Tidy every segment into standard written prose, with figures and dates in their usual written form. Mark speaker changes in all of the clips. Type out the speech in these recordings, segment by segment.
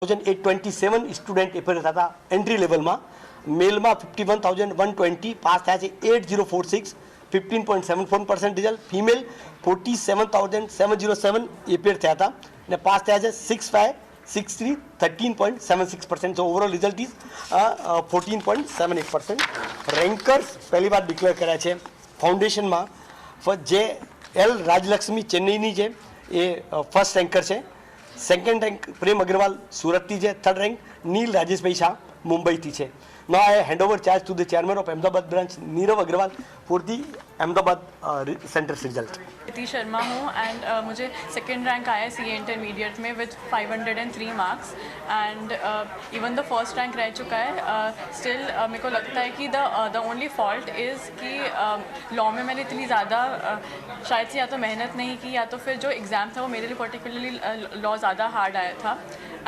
Speaker 1: 827 student એપેર થતા entry લેવલમાં મેલમાં 51,120 pass થયા છે 8046 15.74% રિઝલ્ટ ફિમેલ 47,707 એપેર થયા હતા અને પાસ થયા છે 6563 13.76%. So overall result is 14.78%. રેન્કર્સ પહેલી વાર ડિક્લેર કર્યા છે ફાઉન્ડેશનમાં. જે એલ રાજલક્ષ્મી ચેન્નઈની છે એ ફર્સ્ટ રેન્કર છે. સેકન્ડ રેન્ક પ્રેમ અગ્રવાલ સુરતથી છે. થર્ડ રેન્ક નીલ રાજેશભાઈ શાહ મુંબઈથી છે. Now I hand over charge to the chairman of Ahmedabad branch, Neerav Agrawal, for the Ahmedabad center's result.
Speaker 2: कृति शर्मा हूँ एंड मुझे सेकेंड रैंक आया सी इंटरमीडिएट में with 503 marks and even the first rank रह चुका है. Still मेरे को लगता है कि द ओनली फॉल्ट इज़ कि लॉ में मैंने इतनी ज़्यादा शायद से या तो मेहनत नहीं की या तो फिर जो एग्ज़ाम था वो मेरे लिए पर्टिकुलरली लॉ ज़्यादा हार्ड आया था.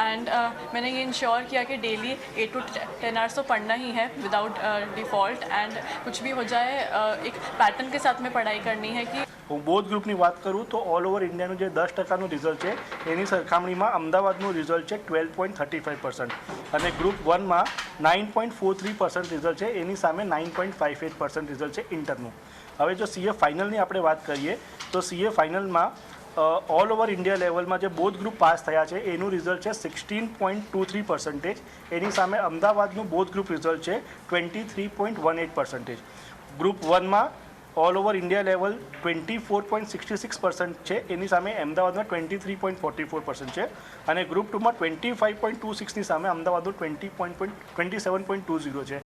Speaker 2: एंड मैंने ये इंश्योर किया कि डेली 8 to 10 आवर्स तो पढ़ना ही है विदाउट डिफ़ॉल्ट एंड कुछ भी हो जाए एक पैटर्न के साथ में पढ़ाई करनी है कि
Speaker 3: હું બોધ ગ્રુપની વાત કરું તો ઓલ ઓવર ઇન્ડિયાનું જે 10%નું રિઝલ્ટ છે એની સરખામણીમાં અમદાવાદનું રિઝલ્ટ છે 12.35% અને ગ્રુપ 1માં 9.43% રિઝલ્ટ છે એની સામે 9.58% રિઝલ્ટ છે ઇન્ટરનું. હવે જો સીએ ફાઇનલની આપણે વાત કરીએ તો સીએ ફાઇનલમાં ઓલ ઓવર ઇન્ડિયા લેવલમાં જે બોધ ગ્રુપ પાસ થયા છે એનું રિઝલ્ટ છે 16.23%. એની સામે અમદાવાદનું બોધ ગ્રુપ રિઝલ્ટ છે 23.18%. ગ્રુપ 1માં ઓલ ઓવર ઇન્ડિયા લેવલ 24.66% છે એની સામે અમદાવાદમાં 23.44% છે અને ગ્રુપ 2માં 25.26ની સામે અમદાવાદનું 27.20 છે.